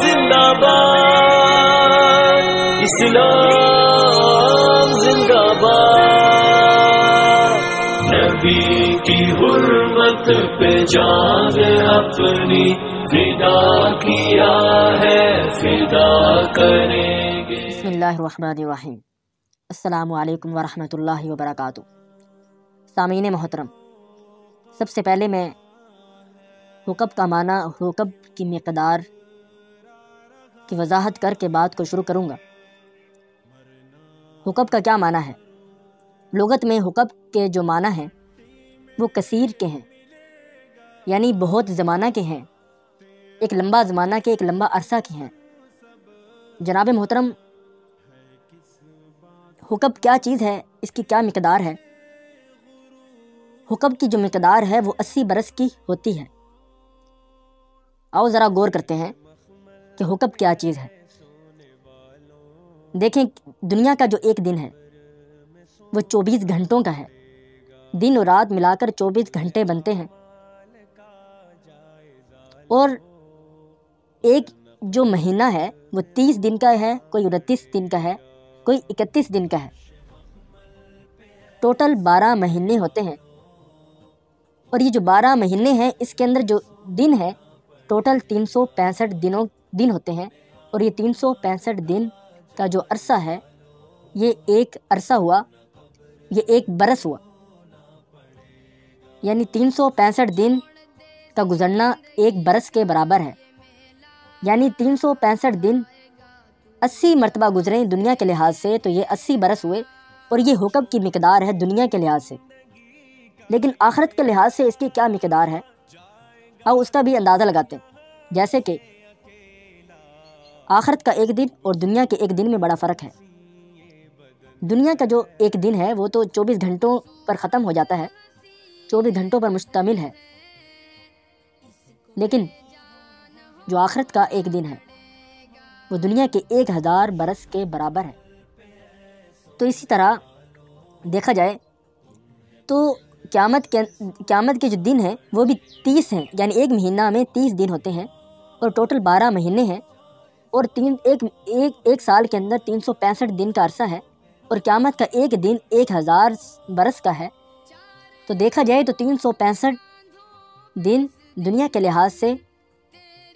زندہ باد اسلام زندہ باد، نبی کی حرمت پہ جان اپنی فدا کیا ہے، فدا کریں گے۔ بسم اللہ الرحمن الرحیم۔ السلام علیکم ورحمۃ اللہ وبرکاتہ۔ سامعین محترم، سب سے پہلے میں حکم کا معنی، حکم کی مقدار کی وضاحت کر کے بات کو شروع کروں گا۔ حکم کا کیا معنی ہے؟ لغت میں حکم کے جو معنی ہیں وہ کثیر کے ہیں، یعنی بہت زمانہ کے ہیں، ایک لمبا زمانہ کے، ایک لمبا عرصہ کے ہیں۔ جناب محترم، حکم کیا چیز ہے، اس کی کیا مقدار ہے؟ حکم کی جو مقدار ہے وہ 80 برس کی ہوتی ہے۔ آؤ ذرا غور کرتے ہیں کہ حکم کیا چیز ہے۔ دیکھیں، دنیا کا جو ایک دن ہے وہ 24 گھنٹوں کا ہے۔ دن اور رات ملا کر 24 گھنٹے بنتے ہیں، اور ایک جو مہینہ ہے وہ 30 دن کا ہے، کوئی 29 دن کا ہے، کوئی 31 دن کا ہے۔ ٹوٹل 12 مہینے ہوتے ہیں، اور یہ جو 12 مہینے ہیں اس کے اندر جو دن ہے ٹوٹل 365 دن ہوتے ہیں، اور یہ 365 دن کا جو عرصہ ہے یہ ایک عرصہ ہوا، یہ ایک برس ہوا، یعنی 365 دن کا گزرنا ایک برس کے برابر ہے، یعنی 365 دن 80 مرتبہ گزریں دنیا کے لحاظ سے تو یہ 80 برس ہوئے، اور یہ حکم کی مقدار ہے دنیا کے لحاظ سے۔ لیکن آخرت کے لحاظ سے اس کی کیا مقدار ہے؟ آؤ اس کا بھی اندازہ لگاتے ہیں۔ جیسے کہ آخرت کا ایک دن اور دنیا کے ایک دن میں بڑا فرق ہے۔ دنیا کا جو ایک دن ہے وہ تو 24 گھنٹوں پر ختم ہو جاتا ہے، 24 گھنٹوں پر مشتمل ہے، لیکن جو آخرت کا ایک دن ہے وہ دنیا کے 1000 برس کے برابر ہے۔ تو اسی طرح دیکھا جائے تو قیامت کے جو دن ہیں وہ بھی 30 ہیں، یعنی ایک مہینہ میں 30 دن ہوتے ہیں، اور ٹوٹل 12 مہینے ہیں، اور ایک سال کے اندر 365 دن کا عرصہ ہے، اور قیامت کا ایک دن 1000 برس کا ہے۔ تو دیکھا جائے تو 365 دن دنیا کے لحاظ سے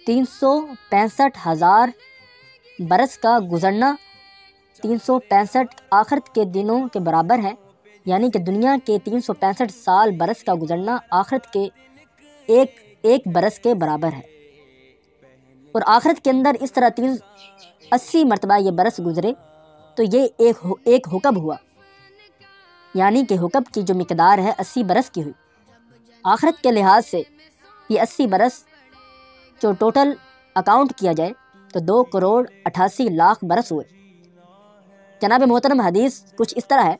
365,000 برس کا گزرنا 365 آخرت کے دنوں کے برابر ہے، یعنی کہ دنیا کے 365 سال برس کا گزرنا آخرت کے ایک برس کے برابر ہے۔ اور آخرت کے اندر اس طرح 80 مرتبہ یہ برس گزرے تو یہ ایک حکم ہوا، یعنی کہ حکم کی جو مقدار ہے 80 برس کی ہوئی۔ آخرت کے لحاظ سے یہ 80 برس جو ٹوٹل اکاؤنٹ کیا جائے تو 2,88,00,000 برس ہوئے۔ جناب محترم، حدیث کچھ اس طرح ہے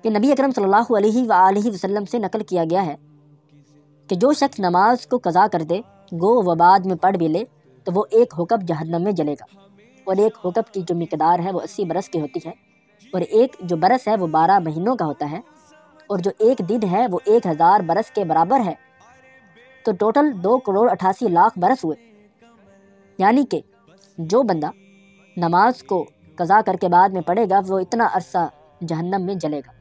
کہ نبی اکرم صلی اللہ علیہ وآلہ وسلم سے نقل کیا گیا ہے کہ جو شخص نماز کو قضا کر دے گو و بعد میں پڑھ بھی لے تو وہ ایک حکم جہنم میں جلے گا، اور ایک حکم کی جو مقدار ہے وہ 80 برس کی ہوتی ہے، اور ایک جو برس ہے وہ 12 مہینوں کا ہوتا ہے، اور جو ایک دن ہے وہ 1000 برس کے برابر ہے۔ تو ٹوٹل 2,88,00,000 برس ہوئے، یعنی کہ جو بندہ نماز کو قضا کر کے بعد میں پڑھے گا وہ اتنا عرصہ جہنم میں جلے گا۔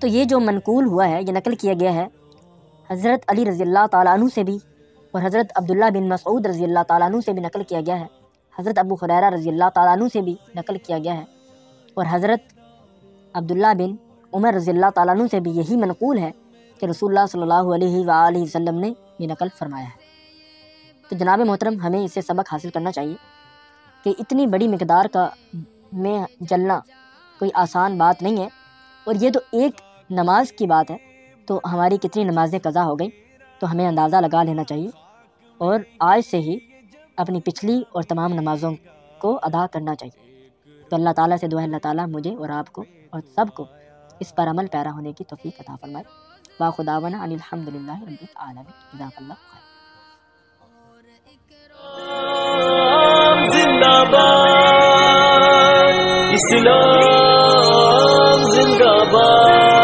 تو یہ جو منقول ہوا ہے، یہ نقل کیا گیا ہے حضرت علی رضی اللہ تعالیٰ عنہ سے بھی، اور حضرت عبداللہ بن مسعود رضی اللہ تعالیٰ عنہ سے بھی نقل کیا گیا ہے، حضرت ابو ہریرہ رضی اللہ تعالیٰ عنہ سے بھی نقل کیا گیا ہے، اور حضرت عبداللہ بن عمر رضی اللہ تعالیٰ عنہ سے بھی یہی منقول ہے کہ رسول اللہ صلی اللہ علیہ وآلہ وسلم نے یہ نقل فرمایا ہے۔ تو جناب محترم، ہمیں اس سے سبق حاصل کرنا چاہیے کہ اتنی بڑی مقدار کا میں جلنا کوئی آسان بات نہیں ہے، اور یہ تو ایک نماز کی بات ہے، تو ہماری کتنی نمازیں قضا ہو گئیں، تو ہمیں اندازہ لگا لینا چاہیے، اور آج سے ہی اپنی پچھلی اور تمام نمازوں کو ادا کرنا چاہیے۔ تو اللہ تعالیٰ سے دعا ہے اللہ تعالیٰ مجھے اور آپ کو اور سب کو اس پر عمل پیرا ہونے کی توفیق عطا فرمائے۔ وآخر دعوانا ان الحمد للہ رب العالمین۔ جزاک اللہ خیر۔ زندہ باد اسلام زندہ باد۔